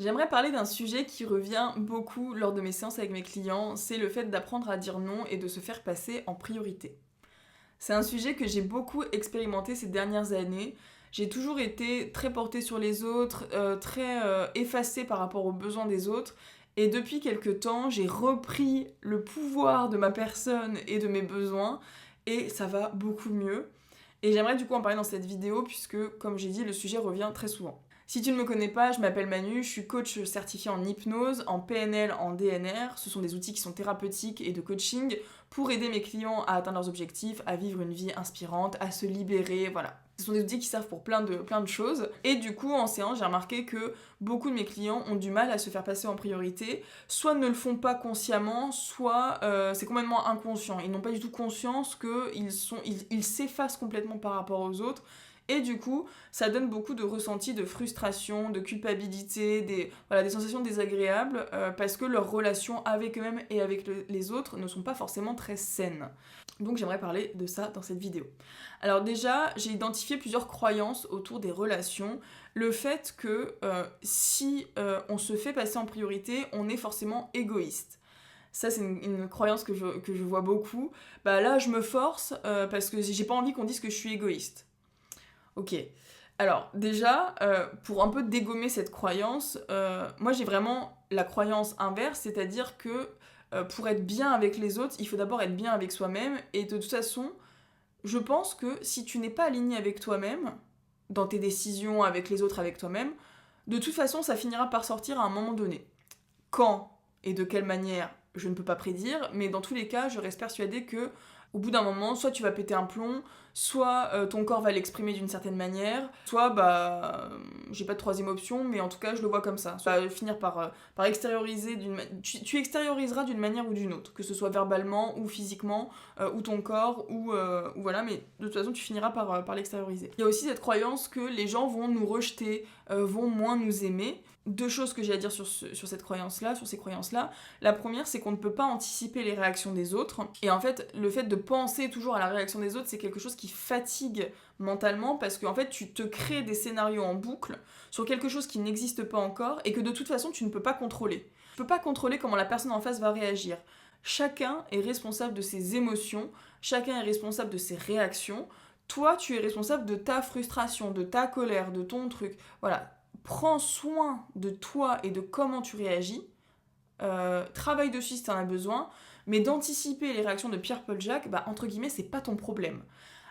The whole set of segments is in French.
J'aimerais parler d'un sujet qui revient beaucoup lors de mes séances avec mes clients, c'est le fait d'apprendre à dire non et de se faire passer en priorité. C'est un sujet que j'ai beaucoup expérimenté ces dernières années. J'ai toujours été très portée sur les autres, très effacée par rapport aux besoins des autres. Et depuis quelques temps, j'ai repris le pouvoir de ma personne et de mes besoins. Et ça va beaucoup mieux. Et j'aimerais du coup en parler dans cette vidéo puisque, comme j'ai dit, le sujet revient très souvent. Si tu ne me connais pas, je m'appelle Manu, je suis coach certifié en hypnose, en PNL, en DNR. Ce sont des outils qui sont thérapeutiques et de coaching pour aider mes clients à atteindre leurs objectifs, à vivre une vie inspirante, à se libérer, voilà. Ce sont des outils qui servent pour plein de choses. Et du coup, en séance, j'ai remarqué que beaucoup de mes clients ont du mal à se faire passer en priorité. Soit ne le font pas consciemment, soit c'est complètement inconscient. Ils n'ont pas du tout conscience qu'ils s'effacent complètement par rapport aux autres. Et du coup, ça donne beaucoup de ressentis de frustration, de culpabilité, des sensations désagréables parce que leurs relations avec eux-mêmes et avec les autres ne sont pas forcément très saines. Donc j'aimerais parler de ça dans cette vidéo. Alors déjà, j'ai identifié plusieurs croyances autour des relations. Le fait que si on se fait passer en priorité, on est forcément égoïste. Ça, c'est une croyance que je vois beaucoup. Bah là, je me force parce que j'ai pas envie qu'on dise que je suis égoïste. Ok. Alors, déjà, pour un peu dégommer cette croyance, moi j'ai vraiment la croyance inverse, c'est-à-dire que pour être bien avec les autres, il faut d'abord être bien avec soi-même, et de toute façon, je pense que si tu n'es pas aligné avec toi-même, dans tes décisions, avec les autres, avec toi-même, de toute façon, ça finira par sortir à un moment donné. Quand et de quelle manière, je ne peux pas prédire, mais dans tous les cas, je reste persuadée que au bout d'un moment, soit tu vas péter un plomb, soit ton corps va l'exprimer d'une certaine manière, soit j'ai pas de troisième option, mais en tout cas je le vois comme ça. Ça va finir par extérioriser tu extérioriseras d'une manière ou d'une autre, que ce soit verbalement ou physiquement, ou ton corps, ou voilà, mais de toute façon tu finiras par l'extérioriser. Il y a aussi cette croyance que les gens vont nous rejeter, vont moins nous aimer. Deux choses que j'ai à dire sur cette croyance-là, sur ces croyances-là. La première, c'est qu'on ne peut pas anticiper les réactions des autres. Et en fait, le fait de penser toujours à la réaction des autres, c'est quelque chose qui fatigue mentalement parce qu'en fait, tu te crées des scénarios en boucle sur quelque chose qui n'existe pas encore et que de toute façon, tu ne peux pas contrôler. Tu peux pas contrôler comment la personne en face va réagir. Chacun est responsable de ses émotions, chacun est responsable de ses réactions. Toi, tu es responsable de ta frustration, de ta colère, de ton truc. Voilà. Prends soin de toi et de comment tu réagis, travaille dessus si tu en as besoin, mais d'anticiper les réactions de Pierre-Paul Jacques, entre guillemets, c'est pas ton problème.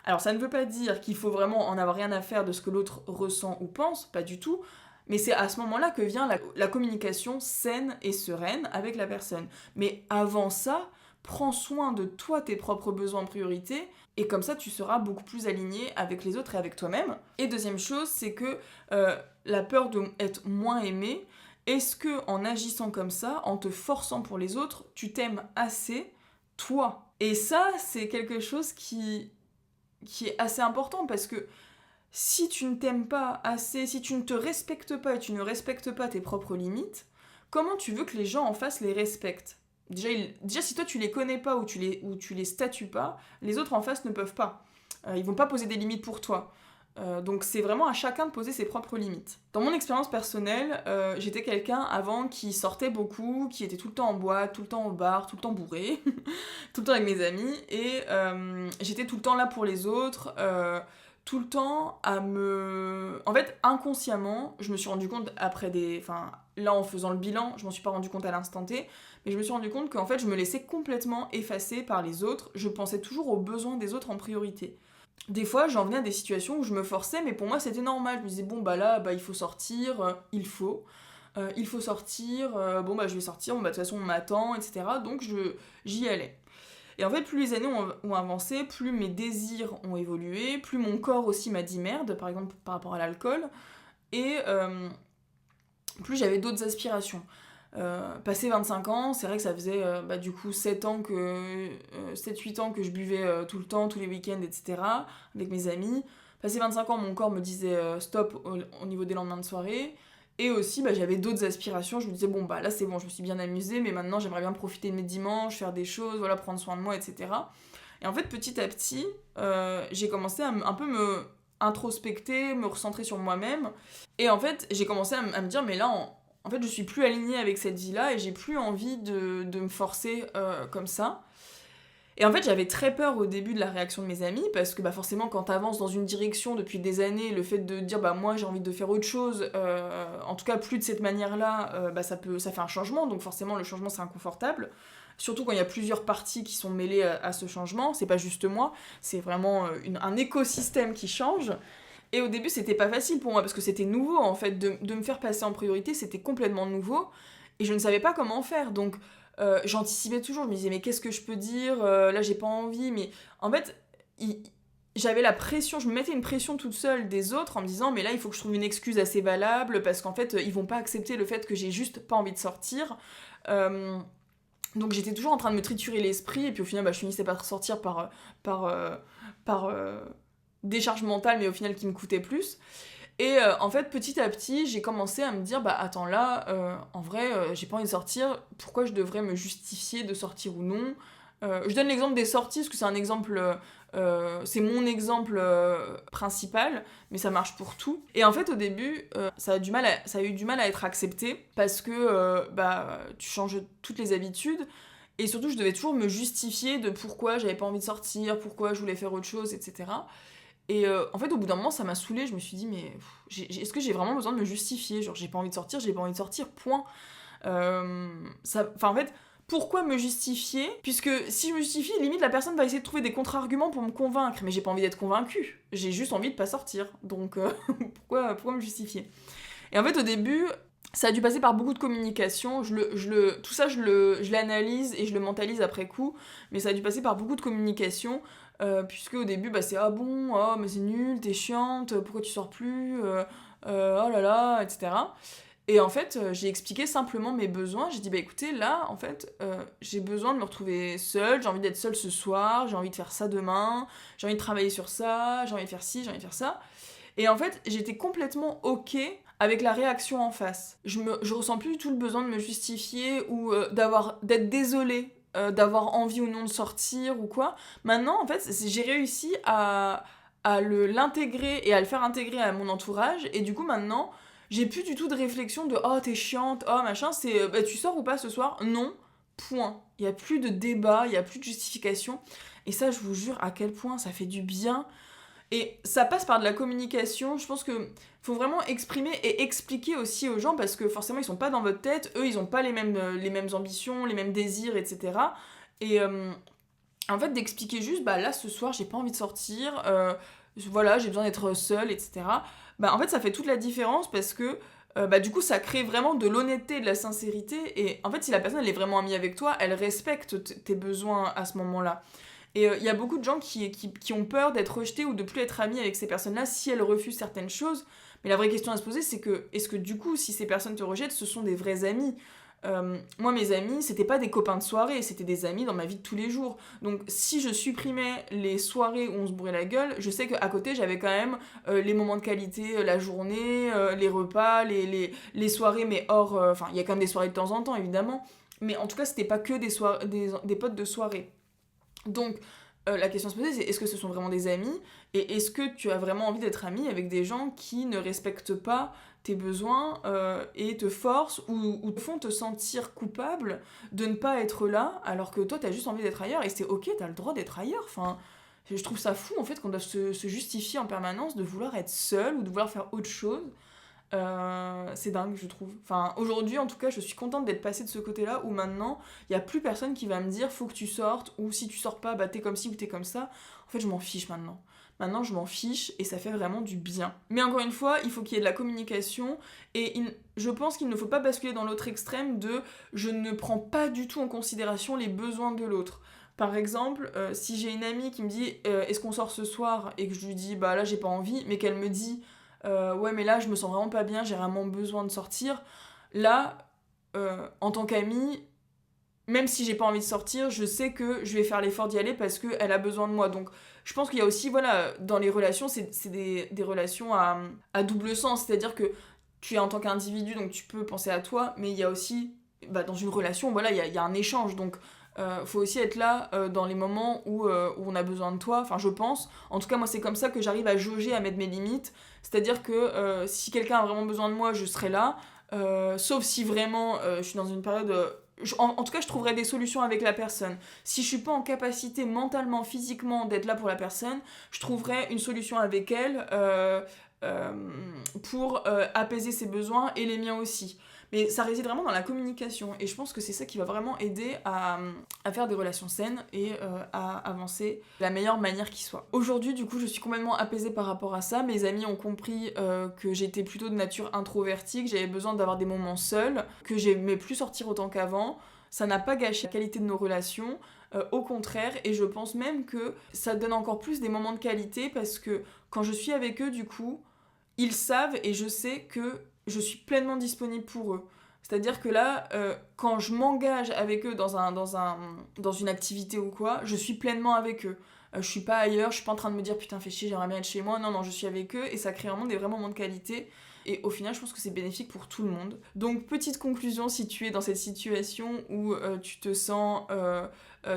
Alors ça ne veut pas dire qu'il faut vraiment en avoir rien à faire de ce que l'autre ressent ou pense, pas du tout, mais c'est à ce moment-là que vient la communication saine et sereine avec la personne. Mais avant ça, prends soin de toi, tes propres besoins en priorité, et comme ça tu seras beaucoup plus aligné avec les autres et avec toi-même. Et deuxième chose, c'est que la peur d'être moins aimé, est-ce que en agissant comme ça, en te forçant pour les autres, tu t'aimes assez, toi? Et ça, c'est quelque chose qui est assez important parce que si tu ne t'aimes pas assez, si tu ne te respectes pas et tu ne respectes pas tes propres limites, comment tu veux que les gens en face les respectent? Déjà, si toi tu les connais pas ou tu les statues pas, les autres en face ne peuvent pas. Ils vont pas poser des limites pour toi. Donc c'est vraiment à chacun de poser ses propres limites. Dans mon expérience personnelle, j'étais quelqu'un avant qui sortait beaucoup, qui était tout le temps en boîte, tout le temps au bar, tout le temps bourré, tout le temps avec mes amis, et j'étais tout le temps là pour les autres, tout le temps à me... En fait, inconsciemment, je me suis rendu compte après Enfin, là, en faisant le bilan, je m'en suis pas rendu compte à l'instant T, mais je me suis rendu compte qu'en fait, je me laissais complètement effacer par les autres, je pensais toujours aux besoins des autres en priorité. Des fois, j'en venais à des situations où je me forçais, mais pour moi, c'était normal. Je me disais, bon, il faut sortir, il faut sortir, je vais sortir, de toute façon, on m'attend, etc. Donc, j'y allais. Et en fait, plus les années ont avancé, plus mes désirs ont évolué, plus mon corps aussi m'a dit merde, par exemple, par rapport à l'alcool, et plus j'avais d'autres aspirations. Passé 25 ans, c'est vrai que ça faisait du coup 7-8 ans que je buvais tout le temps, tous les week-ends, etc. avec mes amis. Passé 25 ans, mon corps me disait stop au niveau des lendemains de soirée. Et aussi, j'avais d'autres aspirations. Je me disais, là c'est bon, je me suis bien amusée, mais maintenant j'aimerais bien profiter de mes dimanches, faire des choses, voilà, prendre soin de moi, etc. Et en fait, petit à petit, j'ai commencé à un peu me introspecter, me recentrer sur moi-même. Et en fait, j'ai commencé à me dire, mais là, en fait, je suis plus alignée avec cette vie-là et j'ai plus envie de me forcer comme ça. Et en fait, j'avais très peur au début de la réaction de mes amis, parce que forcément, quand t'avances dans une direction depuis des années, le fait de dire moi j'ai envie de faire autre chose, en tout cas plus de cette manière-là, ça fait un changement, donc forcément le changement c'est inconfortable. Surtout quand il y a plusieurs parties qui sont mêlées à ce changement, c'est pas juste moi, c'est vraiment un écosystème qui change. Et au début, c'était pas facile pour moi, parce que c'était nouveau en fait, de me faire passer en priorité, c'était complètement nouveau, et je ne savais pas comment faire, donc j'anticipais toujours, je me disais mais qu'est-ce que je peux dire, là j'ai pas envie, mais en fait j'avais la pression, je me mettais une pression toute seule des autres en me disant mais là il faut que je trouve une excuse assez valable parce qu'en fait ils vont pas accepter le fait que j'ai juste pas envie de sortir. Donc j'étais toujours en train de me triturer l'esprit et puis au final je finissais par sortir par décharge mentale mais au final qui me coûtait plus. Et en fait, petit à petit, j'ai commencé à me dire, attends là, en vrai, j'ai pas envie de sortir, pourquoi je devrais me justifier de sortir ou non. Je donne l'exemple des sorties, parce que c'est un exemple, c'est mon exemple principal, mais ça marche pour tout. Et en fait, au début, ça a eu du mal à être accepté, parce que tu changes toutes les habitudes, et surtout, je devais toujours me justifier de pourquoi j'avais pas envie de sortir, pourquoi je voulais faire autre chose, etc. Et en fait, au bout d'un moment, ça m'a saoulée. Je me suis dit, mais est-ce que j'ai vraiment besoin de me justifier ? Genre, j'ai pas envie de sortir, point. En fait, pourquoi me justifier ? Puisque si je me justifie, limite, la personne va essayer de trouver des contre-arguments pour me convaincre. Mais j'ai pas envie d'être convaincue. J'ai juste envie de pas sortir. Donc, pourquoi me justifier ? Et en fait, au début, ça a dû passer par beaucoup de communication. Tout ça, je l'analyse et je le mentalise après coup. Mais ça a dû passer par beaucoup de communication. Puisque au début c'est ah bon, oh mais c'est nul, t'es chiante, pourquoi tu sors plus, oh là là, etc. Et en fait j'ai expliqué simplement mes besoins, j'ai dit écoutez là en fait j'ai besoin de me retrouver seule, j'ai envie d'être seule ce soir, j'ai envie de faire ça demain, j'ai envie de travailler sur ça, j'ai envie de faire ci, j'ai envie de faire ça. Et en fait j'étais complètement ok avec la réaction en face. Je ressens plus du tout le besoin de me justifier ou d'être désolée d'avoir envie ou non de sortir ou quoi. Maintenant, en fait, j'ai réussi à l'intégrer et à le faire intégrer à mon entourage. Et du coup, maintenant, j'ai plus du tout de réflexion de oh, t'es chiante, oh, machin. C'est tu sors ou pas ce soir ? Non. Point. Il n'y a plus de débat, il n'y a plus de justification. Et ça, je vous jure à quel point ça fait du bien. Et ça passe par de la communication. Je pense que faut vraiment exprimer et expliquer aussi aux gens parce que forcément ils sont pas dans votre tête, eux ils ont pas les mêmes ambitions, les mêmes désirs, etc. Et en fait d'expliquer juste là ce soir j'ai pas envie de sortir, voilà j'ai besoin d'être seule, etc. En fait ça fait toute la différence parce que du coup ça crée vraiment de l'honnêteté et de la sincérité et en fait si la personne elle est vraiment amie avec toi, elle respecte tes besoins à ce moment-là. Et il y a beaucoup de gens qui ont peur d'être rejetés ou de plus être amis avec ces personnes-là si elles refusent certaines choses. Mais la vraie question à se poser, c'est que, est-ce que du coup, si ces personnes te rejettent, ce sont des vrais amis ? Moi, mes amis, c'était pas des copains de soirée, c'était des amis dans ma vie de tous les jours. Donc, si je supprimais les soirées où on se bourrait la gueule, je sais qu'à côté, j'avais quand même les moments de qualité, la journée, les repas, les soirées, mais hors... Enfin, il y a quand même des soirées de temps en temps, évidemment. Mais en tout cas, c'était pas que des potes de soirée. Donc, la question à se poser, c'est est-ce que ce sont vraiment des amis ? Et est-ce que tu as vraiment envie d'être ami avec des gens qui ne respectent pas tes besoins et te forcent ou te font te sentir coupable de ne pas être là alors que toi, t'as juste envie d'être ailleurs et c'est ok, t'as le droit d'être ailleurs. Enfin, je trouve ça fou en fait qu'on doit se justifier en permanence de vouloir être seul ou de vouloir faire autre chose. C'est dingue, je trouve. Enfin, aujourd'hui, en tout cas, je suis contente d'être passée de ce côté-là où maintenant, il n'y a plus personne qui va me dire faut que tu sortes ou si tu sors pas, t'es comme ci ou t'es comme ça. En fait, je m'en fiche maintenant. Maintenant, je m'en fiche et ça fait vraiment du bien. Mais encore une fois, il faut qu'il y ait de la communication et je pense qu'il ne faut pas basculer dans l'autre extrême de je ne prends pas du tout en considération les besoins de l'autre. Par exemple, si j'ai une amie qui me dit est-ce qu'on sort ce soir et que je lui dis là j'ai pas envie, mais qu'elle me dit ouais mais là je me sens vraiment pas bien, j'ai vraiment besoin de sortir, là en tant qu'amie, même si j'ai pas envie de sortir, je sais que je vais faire l'effort d'y aller parce qu'elle a besoin de moi. Donc je pense qu'il y a aussi, voilà, dans les relations, c'est des relations à double sens, c'est-à-dire que tu es en tant qu'individu, donc tu peux penser à toi, mais il y a aussi, dans une relation, voilà, il y a un échange, donc faut aussi être là dans les moments où on a besoin de toi, enfin je pense. En tout cas moi c'est comme ça que j'arrive à jauger, à mettre mes limites, c'est-à-dire que si quelqu'un a vraiment besoin de moi, je serai là, sauf si vraiment je suis dans une période... en tout cas, je trouverai des solutions avec la personne. Si je suis pas en capacité mentalement, physiquement d'être là pour la personne, je trouverai une solution avec elle euh, pour apaiser ses besoins et les miens aussi. Mais ça réside vraiment dans la communication et je pense que c'est ça qui va vraiment aider à faire des relations saines et à avancer de la meilleure manière qui soit. Aujourd'hui, du coup, je suis complètement apaisée par rapport à ça. Mes amis ont compris que j'étais plutôt de nature introvertie, que j'avais besoin d'avoir des moments seuls, que j'aimais plus sortir autant qu'avant. Ça n'a pas gâché la qualité de nos relations, au contraire, et je pense même que ça donne encore plus des moments de qualité parce que quand je suis avec eux, du coup, ils savent et je sais que je suis pleinement disponible pour eux. C'est-à-dire que là, quand je m'engage avec eux dans une activité ou quoi, je suis pleinement avec eux. Je suis pas ailleurs, je suis pas en train de me dire putain fais chier, j'aimerais bien être chez moi. Non, non, je suis avec eux et ça crée vraiment des vrais moments de qualité. Et au final, je pense que c'est bénéfique pour tout le monde. Donc, petite conclusion, si tu es dans cette situation où tu te sens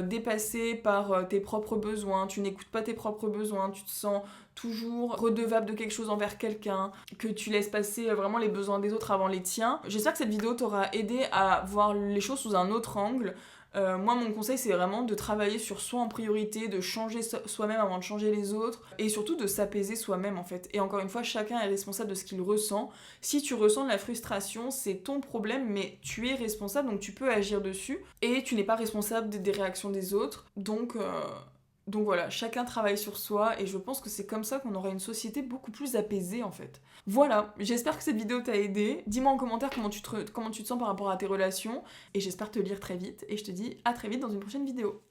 dépassé par tes propres besoins, tu n'écoutes pas tes propres besoins, tu te sens toujours redevable de quelque chose envers quelqu'un, que tu laisses passer vraiment les besoins des autres avant les tiens. J'espère que cette vidéo t'aura aidé à voir les choses sous un autre angle. Moi, mon conseil, c'est vraiment de travailler sur soi en priorité, de changer soi-même avant de changer les autres, et surtout de s'apaiser soi-même, en fait. Et encore une fois, chacun est responsable de ce qu'il ressent. Si tu ressens de la frustration, c'est ton problème, mais tu es responsable, donc tu peux agir dessus, et tu n'es pas responsable des réactions des autres. Donc voilà, chacun travaille sur soi et je pense que c'est comme ça qu'on aura une société beaucoup plus apaisée en fait. Voilà, j'espère que cette vidéo t'a aidé. Dis-moi en commentaire comment tu te sens par rapport à tes relations et j'espère te lire très vite et je te dis à très vite dans une prochaine vidéo.